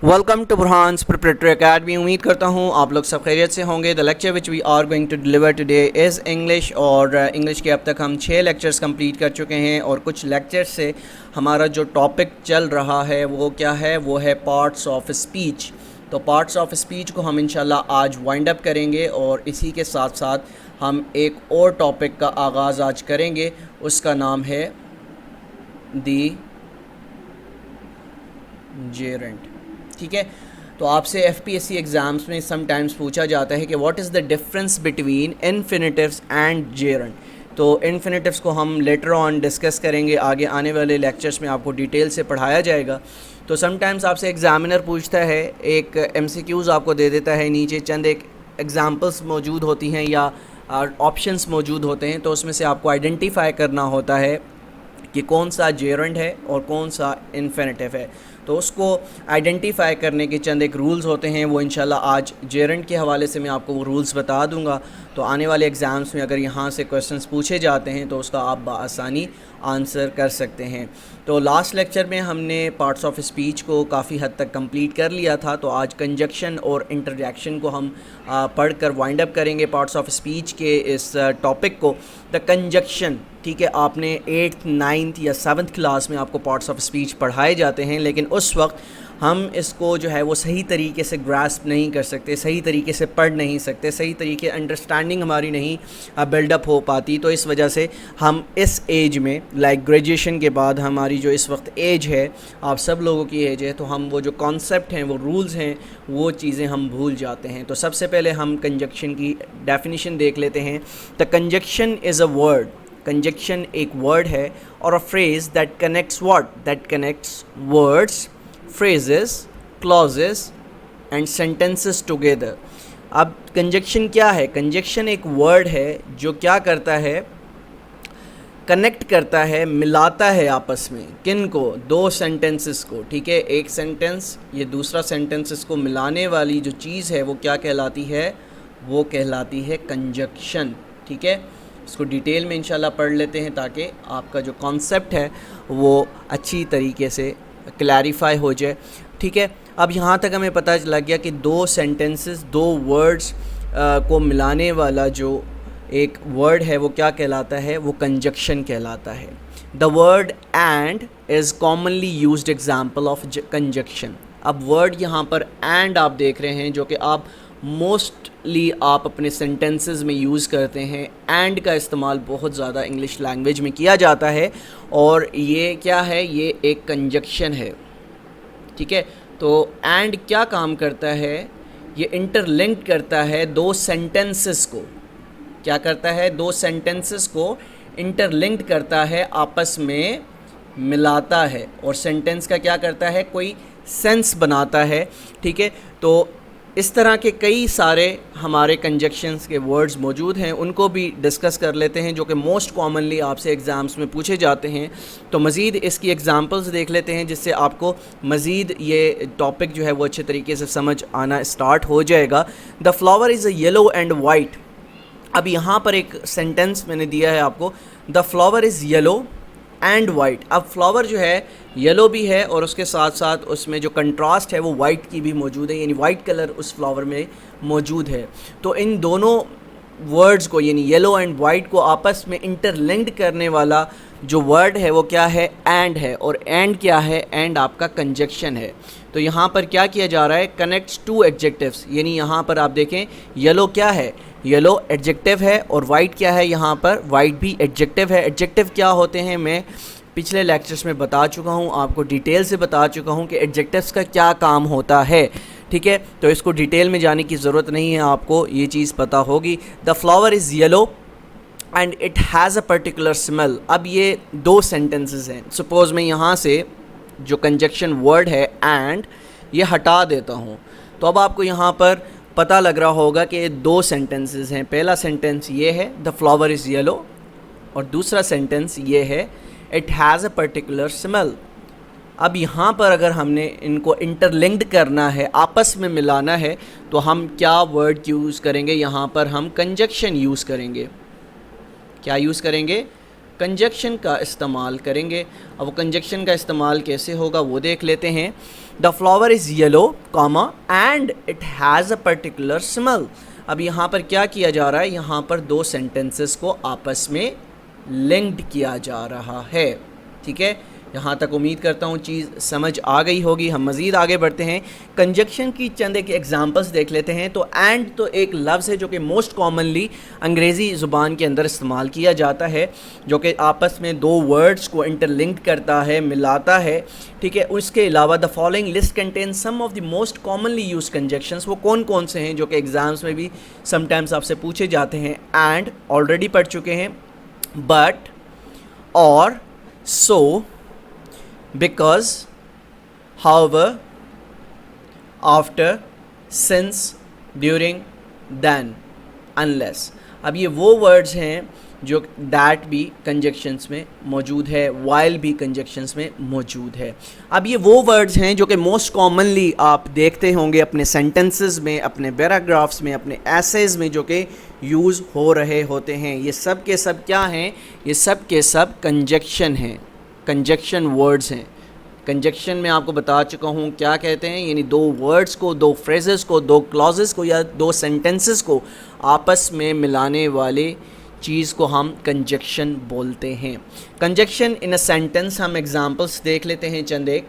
Welcome to Burhan's preparatory academy. उम्मीद करता हूँ आप लोग सब खैरियत से होंगे। The lecture which we are going to deliver today is English और इंग्लिश के अब तक हम 6 लेक्चर्स कंप्लीट कर चुके हैं और कुछ लेक्चर्स से हमारा जो टॉपिक चल रहा है वो क्या है, वो है पार्ट्स ऑफ स्पीच। तो पार्ट्स ऑफ स्पीच को हम इंशाल्लाह आज वाइंड अप करेंगे और इसी के साथ साथ हम एक और टॉपिक का आगाज़ आज करेंगे, उसका नाम है दी जेरेंट। ठीक है, तो आपसे एफपीएससी एग्ज़ाम्स में समटाइम्स पूछा जाता है कि what is the difference between infinitives and Geraint. तो इन्फिनेटिव्स को हम लेटर ऑन डिस्कस करेंगे, आगे आने वाले लेक्चर्स में आपको डिटेल से पढ़ाया जाएगा। तो समटाइम्स आपसे एग्ज़ामिनर पूछता है, एक एमसीक्यूज़ आपको दे देता है, नीचे चंद एक एग्ज़ाम्पल्स मौजूद होती हैं या ऑप्शंस मौजूद होते हैं, तो उसमें से आपको आइडेंटिफाई करना होता है कि कौन सा जेरेंट है और कौन सा इन्फिनेटिव है। तो उसको आइडेंटिफाई करने के चंद एक रूल्स होते हैं, वो इंशाल्लाह आज जेरेंट के हवाले से मैं आपको वो रूल्स बता दूंगा। तो आने वाले एग्ज़ाम्स में अगर यहाँ से क्वेश्चंस पूछे जाते हैं तो उसका आप बआसानी आंसर कर सकते हैं। तो लास्ट लेक्चर में हमने पार्ट्स ऑफ स्पीच को काफ़ी हद तक कंप्लीट कर लिया था, तो आज कंजक्शन और इंटरजेक्शन को हम पढ़कर वाइंड अप करेंगे पार्ट्स ऑफ स्पीच के इस टॉपिक को। द कंजक्शन, ठीक है, आपने 8th 9th या 7th क्लास में आपको पार्ट्स ऑफ स्पीच पढ़ाए जाते हैं, लेकिन उस वक्त हम इसको जो है वो सही तरीके से ग्रास्प नहीं कर सकते, सही तरीके से पढ़ नहीं सकते, सही तरीके अंडरस्टैंडिंग हमारी नहीं बिल्डअप हो पाती। तो इस वजह से हम इस एज में लाइक ग्रेजुएशन के बाद हमारी जो इस वक्त एज है, आप सब लोगों की एज है, तो हम वो जो कॉन्सेप्ट हैं, वो रूल्स हैं, वो चीज़ें हम भूल जाते हैं। तो सबसे पहले हम कंजक्शन की डेफिनेशन देख लेते हैं। The conjunction is a word, conjunction एक वर्ड है और a phrase that connects what, that connects words, phrases, clauses and sentences together। अब कंजक्शन क्या है? कंजक्शन एक वर्ड है जो क्या करता है, कनेक्ट करता है, मिलाता है आपस में, किन को? दो सेंटेंसेस को। ठीक है, एक सेंटेंस ये दूसरा सेंटेंसेस को मिलाने वाली जो चीज़ है वो क्या कहलाती है? वो कहलाती है कंजक्शन। ठीक है, इसको डिटेल में इंशाल्लाह पढ़ लेते हैं ताकि आपका जो कॉन्सेप्ट है वो अच्छी तरीके से क्लैरिफाई हो जाए। ठीक है, अब यहाँ तक हमें पता लग गया कि दो सेंटेंसेस, दो वर्ड्स को मिलाने वाला जो एक वर्ड है वो क्या कहलाता है? वो कंजक्शन कहलाता है। The word and is commonly used example of conjunction. अब वर्ड यहाँ पर एंड आप देख रहे हैं जो कि आप मोस्टली आप अपने सेंटेंसेस में यूज़ करते हैं। एंड का इस्तेमाल बहुत ज़्यादा इंग्लिश लैंग्वेज में किया जाता है और ये क्या है? ये एक कंजक्शन है। ठीक है, तो एंड क्या काम करता है? ये इंटरलिंक करता है दो सेंटेंसेस को। क्या करता है? दो सेंटेंसेस को इंटरलिंक्ड करता है, आपस में मिलाता है और सेंटेंस का क्या करता है? कोई सेंस बनाता है। ठीक है, तो इस तरह के कई सारे हमारे कंजक्शंस के वर्ड्स मौजूद हैं, उनको भी डिस्कस कर लेते हैं जो कि मोस्ट कॉमनली आपसे एग्ज़ाम्स में पूछे जाते हैं। तो मज़ीद इसकी एग्ज़ाम्पल्स देख लेते हैं जिससे आपको मज़ीद ये टॉपिक जो है वो अच्छे तरीके से समझ आना स्टार्ट हो जाएगा। The flower is a yellow and white. अब यहाँ पर एक सेंटेंस मैंने दिया है आपको, the flower is yellow and white. अब फ्लावर जो है येलो भी है और उसके साथ साथ उसमें जो कंट्रास्ट है वो वाइट की भी मौजूद है, यानी वाइट कलर उस फ्लावर में मौजूद है। तो इन दोनों वर्ड्स को, यानी येलो एंड वाइट को आपस में इंटरलिंक्ड करने वाला जो वर्ड है वो क्या है? एंड है। और एंड क्या है? एंड आपका कंजक्शन है। तो यहाँ पर क्या किया जा रहा है? कनेक्ट्स टू एडजेक्टिव्स, यानी यहाँ पर आप देखें येलो क्या है? येलो एडजेक्टिव है और वाइट क्या है? यहाँ पर वाइट भी एडजेक्टिव है। एडजेक्टिव क्या होते हैं मैं पिछले लेक्चर्स में बता चुका हूँ, आपको डिटेल से बता चुका हूँ कि एडजेक्टिव्स का क्या काम होता है। ठीक है, तो इसको डिटेल में जाने की ज़रूरत नहीं है, आपको ये चीज़ पता होगी। The flower is yellow and it has a particular smell. अब ये दो सेंटेंसेस हैं। सपोज़ मैं यहाँ से जो कंजक्शन वर्ड है एंड ये हटा देता हूँ, तो अब आपको यहाँ पर पता लग रहा होगा कि दो सेंटेंसेस हैं। पहला सेंटेंस ये है द फ्लावर इज़ येलो और दूसरा सेंटेंस ये है it has a particular smell. अब यहाँ पर अगर हमने इनको इंटरलिंक्ड करना है, आपस में मिलाना है, तो हम क्या वर्ड यूज़ करेंगे? यहाँ पर हम कंजक्शन यूज़ करेंगे। क्या यूज़ करेंगे? कंजक्शन का इस्तेमाल करेंगे। अब वो कंजक्शन का इस्तेमाल कैसे होगा वो देख लेते हैं। The flower is yellow comma and it has a particular smell. अब यहाँ पर क्या किया जा रहा है, यहाँ पर दो सेंटेंसेस को आपस में लिंक्ड किया जा रहा है। ठीक है, यहाँ तक उम्मीद करता हूँ चीज़ समझ आ गई होगी। हम मज़ीद आगे बढ़ते हैं, कंजक्शन की चंद एक एग्जांपल्स देख लेते हैं। तो एंड तो एक लफ्ज़ है जो कि मोस्ट कॉमनली अंग्रेज़ी ज़ुबान के अंदर इस्तेमाल किया जाता है, जो कि आपस में दो वर्ड्स को इंटरलिंक करता है, मिलाता है। ठीक है, उसके अलावा the following list contain some of the most commonly use conjunctions. वो कौन कौन से हैं जो कि एग्ज़ाम्स में भी समटाइम्स आपसे पूछे जाते हैं। एंड ऑलरेडी पढ़ चुके हैं, बट, और, सो, because, however, after, since, during, then, unless। अब ये वो वर्ड्स हैं जो दैट भी कंजक्शंस में मौजूद है, वाइल भी कंजक्शंस में मौजूद है। अब ये वो वर्ड्स हैं जो कि मोस्ट कॉमनली आप देखते होंगे अपने सेंटेंसेस में, अपने पैराग्राफ्स में, अपने एसेज में, जो कि यूज़ हो रहे होते हैं। ये सब के सब क्या हैं, ये सब के सब कंजक्शन हैं, कंजक्शन वर्ड्स हैं। कंजक्शन में आपको बता चुका हूँ क्या कहते हैं, यानी दो वर्ड्स को, दो फ्रेजेस को, दो क्लॉजेस को या दो सेंटेंसेस को आपस में मिलाने वाले चीज़ को हम कंजक्शन बोलते हैं। कंजक्शन इन अ सेंटेंस, हम एग्जांपल्स देख लेते हैं चंद एक।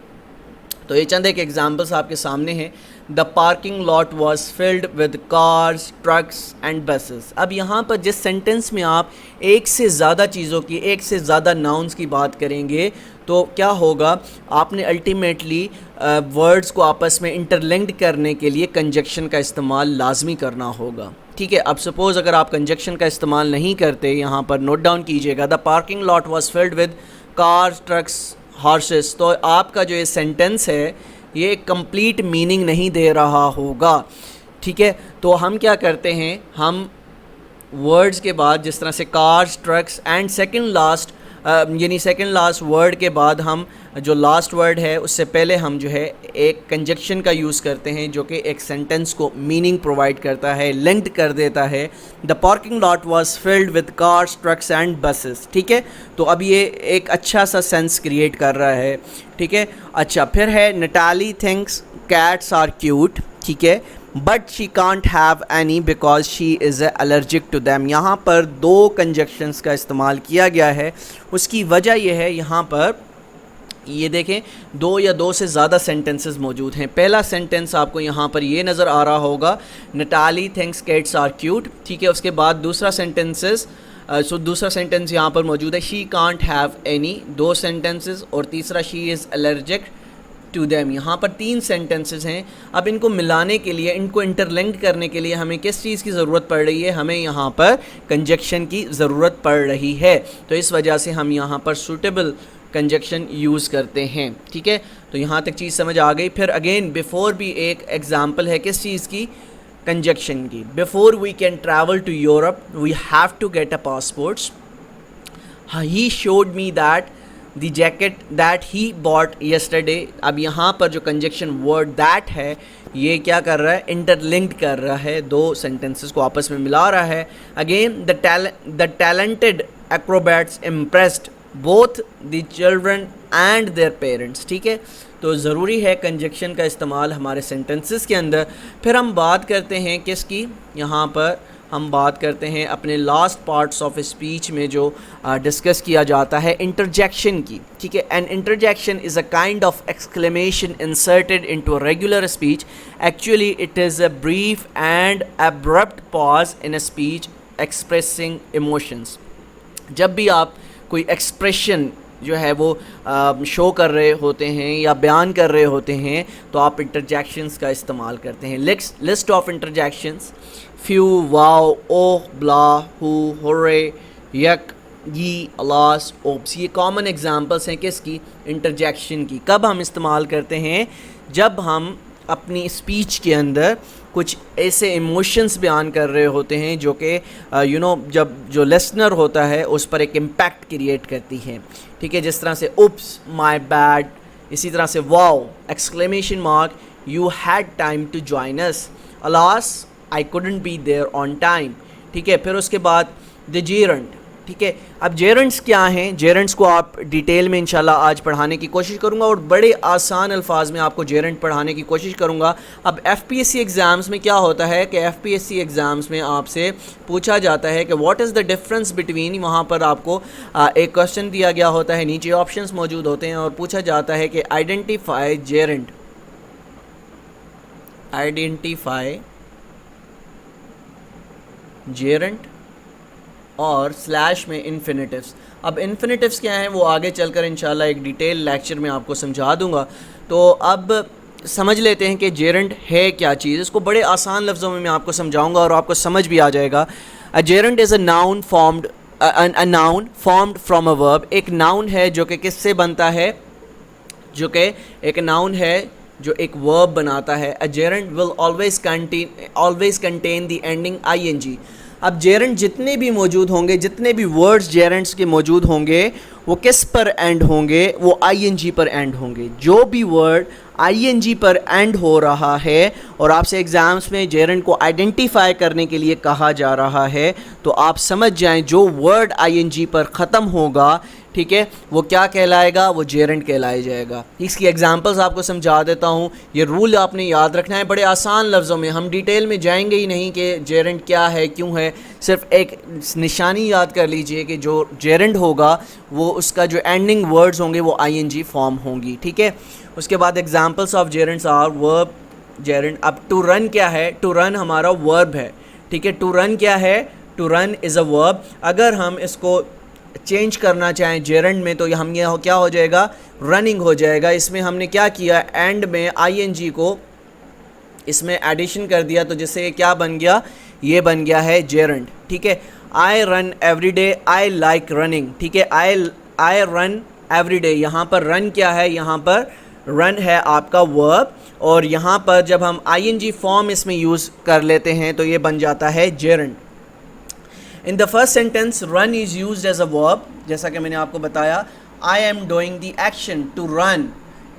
तो ये चंद एक एग्जांपल्स आपके सामने हैं। The parking lot was filled with cars, trucks and buses. अब यहाँ पर जिस सेंटेंस में आप एक से ज़्यादा चीज़ों की, एक से ज़्यादा नाउन्स की बात करेंगे तो क्या होगा, आपने अल्टीमेटली वर्ड्स को आपस में इंटरलिंक्ड करने के लिए कंजक्शन का इस्तेमाल लाजमी करना होगा। ठीक है, अब सपोज़ अगर आप कंजक्शन का इस्तेमाल नहीं करते, यहाँ पर नोट डाउन कीजिएगा, the parking lot was filled with cars, trucks, horses, तो आपका जो ये सेंटेंस है ये कंप्लीट मीनिंग नहीं दे रहा होगा। ठीक है, तो हम क्या करते हैं, हम वर्ड्स के बाद जिस तरह से cars, trucks and second last, यानी सेकंड लास्ट वर्ड के बाद हम जो लास्ट वर्ड है उससे पहले हम जो है एक कंजक्शन का यूज़ करते हैं जो कि एक सेंटेंस को मीनिंग प्रोवाइड करता है, लिंक्ड कर देता है। The parking lot was filled with cars, trucks and buses. ठीक है, तो अब ये एक अच्छा सा सेंस क्रिएट कर रहा है। ठीक है, अच्छा, फिर है Natalie thinks cats are cute. ठीक है, but she can't have any because she is allergic to them. यहाँ पर दो कंजक्शंस का इस्तेमाल किया गया है। उसकी वजह यह है, यहाँ पर ये देखें दो या दो से ज़्यादा सेंटेंसेस मौजूद हैं। पहला सेंटेंस आपको यहाँ पर ये नज़र आ रहा होगा, Natalie thinks cats are cute. ठीक है, उसके बाद दूसरा दूसरा सेंटेंस यहाँ पर मौजूद है, शी कांट हैव एनी, दो सेंटेंसेस, और तीसरा she is allergic to them. यहाँ पर तीन सेंटेंसेस हैं। अब इनको मिलाने के लिए, इनको इंटरलिंक्ड करने के लिए हमें किस चीज़ की ज़रूरत पड़ रही है, हमें यहाँ पर कंजक्शन की ज़रूरत पड़ रही है। तो इस वजह से हम यहाँ पर सूटेबल कंजक्शन यूज़ करते हैं। ठीक है, तो यहाँ तक चीज़ समझ आ गई। फिर अगेन बिफोर भी एक एग्जांपल है किस चीज़ की, कंजक्शन की। Before we can travel to Europe we have to get a passports. He showed me that the jacket that he bought yesterday. अब यहाँ पर जो कंजक्शन वर्ड दैट है ये क्या कर रहा है, इंटरलिंक्ड कर रहा है, दो सेंटेंसेस को आपस में मिला रहा है। Again the talented acrobats impressed both the children and their parents. ठीक है, तो ज़रूरी है कंजक्शन का इस्तेमाल हमारे सेंटेंसेस के अंदर। फिर हम बात करते हैं किसकी, यहाँ पर हम बात करते हैं अपने लास्ट पार्ट्स ऑफ स्पीच में जो डिस्कस किया जाता है, इंटरजेक्शन की। ठीक है, an interjection is a kind of exclamation inserted into a regular speech. Actually it is a brief and abrupt pause in a speech expressing emotions. जब भी आप कोई एक्सप्रेशन जो है वो शो कर रहे होते हैं या बयान कर रहे होते हैं तो आप इंटरजेक्शंस का इस्तेमाल करते हैं। List of interjections, few, wow, oh, blah, who, होरे, यक, ये, अलास, ओप्स। ये कॉमन एग्जांपल्स हैं किसकी, इंटरजेक्शन की। कब हम इस्तेमाल करते हैं, जब हम अपनी स्पीच के अंदर कुछ ऐसे इमोशंस बयान कर रहे होते हैं जो कि जब जो लिसनर होता है उस पर एक इम्पैक्ट क्रिएट करती है। ठीक है, जिस तरह से उप्स, माय बैड, इसी तरह से wow, exclamation mark, you had time to join us, alas, I couldn't be there on time. ठीक है, फिर उसके बाद द जेरंट। ठीक है। अब जेरेंट्स क्या हैं, जेरेंट्स को आप डिटेल में इंशाल्लाह आज पढ़ाने की कोशिश करूंगा और बड़े आसान अल्फाज में आपको जेरेंट पढ़ाने की कोशिश करूंगा। अब एफपीएससी एग्ज़ाम्स में क्या होता है कि एफपीएससी एग्ज़ाम्स में आपसे पूछा जाता है कि what is the difference between, वहाँ पर आपको एक क्वेश्चन दिया गया होता है, नीचे ऑप्शंस मौजूद होते हैं और पूछा जाता है कि आइडेंटिफाई जेरेंट, आइडेंटिफाई जेरेंट और स्लैश में इन्फिनेटिव्स। अब इन्फिनेटिव्स क्या हैं वो आगे चलकर इंशाल्लाह एक डिटेल लेक्चर में आपको समझा दूंगा। तो अब समझ लेते हैं कि जेरेंट है क्या चीज़। इसको बड़े आसान लफ्ज़ों में मैं आपको समझाऊंगा और आपको समझ भी आ जाएगा। A gerund is a noun formed, a noun formed from a verb. एक नाउन है जो कि किससे बनता है, जो कि एक नाउन है जो एक वर्ब बनाता है। A gerund will always contain the ending ING. अब जेरेंट जितने भी मौजूद होंगे, जितने भी वर्ड्स जेरेंट्स के मौजूद होंगे वो किस पर एंड होंगे, वो आईएनजी पर एंड होंगे। जो भी वर्ड आईएनजी पर एंड हो रहा है और आपसे एग्ज़ाम्स में जेरेंट को आइडेंटिफाई करने के लिए कहा जा रहा है, तो आप समझ जाएं जो वर्ड आईएनजी पर ख़त्म होगा, ठीक है, वो क्या कहलाएगा, वो जेरेंट कहलाया जाएगा। इसकी एग्जांपल्स आपको समझा देता हूँ। ये रूल आपने याद रखना है बड़े आसान लफ्ज़ों में। हम डिटेल में जाएंगे ही नहीं कि जेरेंट क्या है, क्यों है, सिर्फ एक निशानी याद कर लीजिए कि जो जेरेंट होगा वो उसका जो एंडिंग वर्ड्स होंगे वो आईएनजी फॉर्म होंगी, ठीक है। उसके बाद examples of gerunds are verb gerund. अब टू रन क्या है, टू रन हमारा वर्ब है, ठीक है। टू रन क्या है, to run is a verb. अगर हम इसको चेंज करना चाहें जेरेंट में तो हम ये क्या हो जाएगा, रनिंग हो जाएगा। इसमें हमने क्या किया, एंड में आईएनजी को इसमें एडिशन कर दिया, तो जिससे क्या बन गया, ये बन गया है जेरेंट, ठीक है। I run every day, I like running, ठीक है। आई रन एवरी डे, यहाँ पर रन क्या है, यहाँ पर रन है आपका वर्ब और यहाँ पर जब हम आईएनजी फॉर्म इसमें यूज़ कर लेते हैं तो ये बन जाता है gerund. In the first sentence run is used as a verb, जैसा कि मैंने आपको बताया, I am doing the action to run.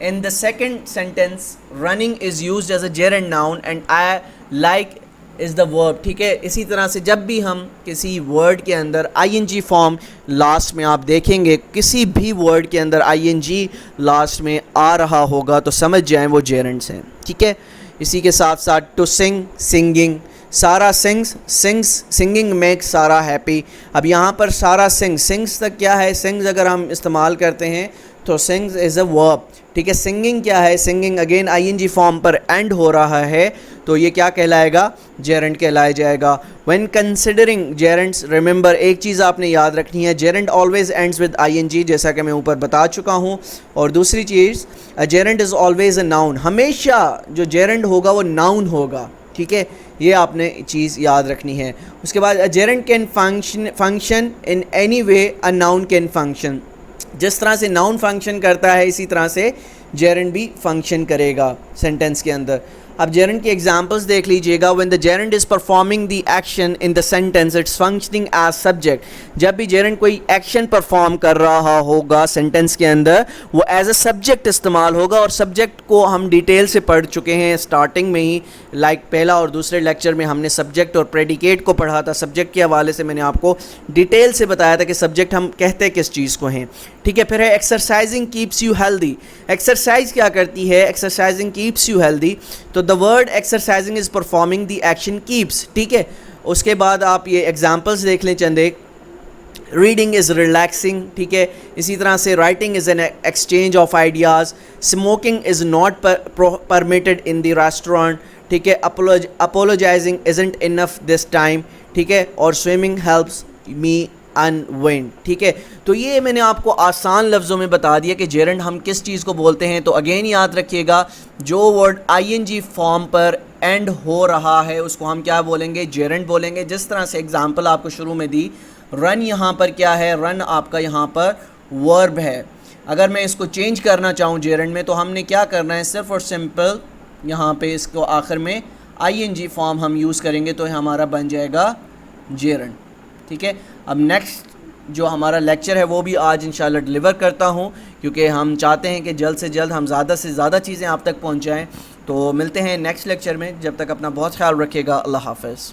In the second sentence running is used as a gerund noun and I like is the verb, ठीक है। इसी तरह से जब भी हम किसी वर्ड के अंदर आईएनजी फॉर्म लास्ट में आप देखेंगे, किसी भी वर्ड के अंदर आईएनजी लास्ट में आ रहा होगा तो समझ जाएं वो जेरेंट्स हैं, ठीक है। इसी के साथ साथ टू सिंग, सिंगिंग, सारा सिंग्स, सिंगिंग मेक्स सारा हैप्पी। अब यहाँ पर सारा सिंग्स तक क्या है, सिंग्स अगर हम इस्तेमाल करते हैं तो सिंग्स इज़ अ वर्ब, ठीक है। सिंगिंग क्या है, सिंगिंग अगेन आईएनजी फॉर्म पर एंड हो रहा है तो ये क्या कहलाएगा, जेरेंट कहलाया जाएगा। व्हेन कंसिडरिंग जेरेंट्स, रिमेंबर एक चीज़ आपने याद रखनी है, gerund always ends with ING, जैसा कि मैं ऊपर बता चुका हूँ। और दूसरी चीज़, gerund is always a noun, हमेशा जो जेरेंट होगा वो नाउन होगा, ठीक है। ये आपने चीज़ याद रखनी है। उसके बाद Geraint can function in any way a noun can function, जिस तरह से नाउन फंक्शन करता है इसी तरह से जेरेंट भी फंक्शन करेगा सेंटेंस के अंदर। अब जेरेंट की एग्जांपल्स देख लीजिएगा। When the gerund is performing the action in the sentence it's functioning as subject, जब भी जेरेंट कोई एक्शन परफॉर्म कर रहा होगा सेंटेंस के अंदर वो एज अ सब्जेक्ट इस्तेमाल होगा। और सब्जेक्ट को हम डिटेल से पढ़ चुके हैं स्टार्टिंग में ही, लाइक पहला और दूसरे लेक्चर में हमने सब्जेक्ट और प्रेडिकेट को पढ़ा था। सब्जेक्ट के हवाले से मैंने आपको डिटेल से बताया था कि सब्जेक्ट हम कहते किस चीज़ को हैं, ठीक है। फिर है exercising keeps you healthy, exercise क्या करती है, एक्सरसाइजिंग कीप्स यू हेल्दी, तो the word exercising is performing the action keeps, ठीक है। उसके बाद आप ये एग्जांपल्स देख लें चंद एक। रीडिंग इज़ रिलैक्सिंग, ठीक है। इसी तरह से writing is an exchange of ideas, smoking is not permitted in the restaurant, ठीक है। Apologising isn't enough this time, ठीक है। और स्विमिंग हेल्प्स मी अनविंड, ठीक है। तो ये मैंने आपको आसान लफ्ज़ों में बता दिया कि जेरेंट हम किस चीज़ को बोलते हैं। तो अगेन याद रखिएगा, जो वर्ड आईएनजी फॉर्म पर एंड हो रहा है उसको हम क्या बोलेंगे, जेरेंट बोलेंगे। जिस तरह से एग्जांपल आपको शुरू में दी, रन यहाँ पर क्या है, रन आपका यहाँ पर वर्ब है। अगर मैं इसको चेंज करना चाहूँ जेरेंट में तो हमने क्या करना है, सिर्फ और सिंपल यहाँ पे इसको आखिर में आईएनजी फॉर्म हम यूज़ करेंगे तो हमारा बन जाएगा जेरेंट, ठीक है। अब नेक्स्ट जो हमारा लेक्चर है वो भी आज इंशाल्लाह डिलीवर करता हूँ, क्योंकि हम चाहते हैं कि जल्द से जल्द हम ज़्यादा से ज़्यादा चीज़ें आप तक पहुँचाएँ। तो मिलते हैं नेक्स्ट लेक्चर में, जब तक अपना बहुत ख्याल रखिएगा। अल्लाह हाफ़िज़।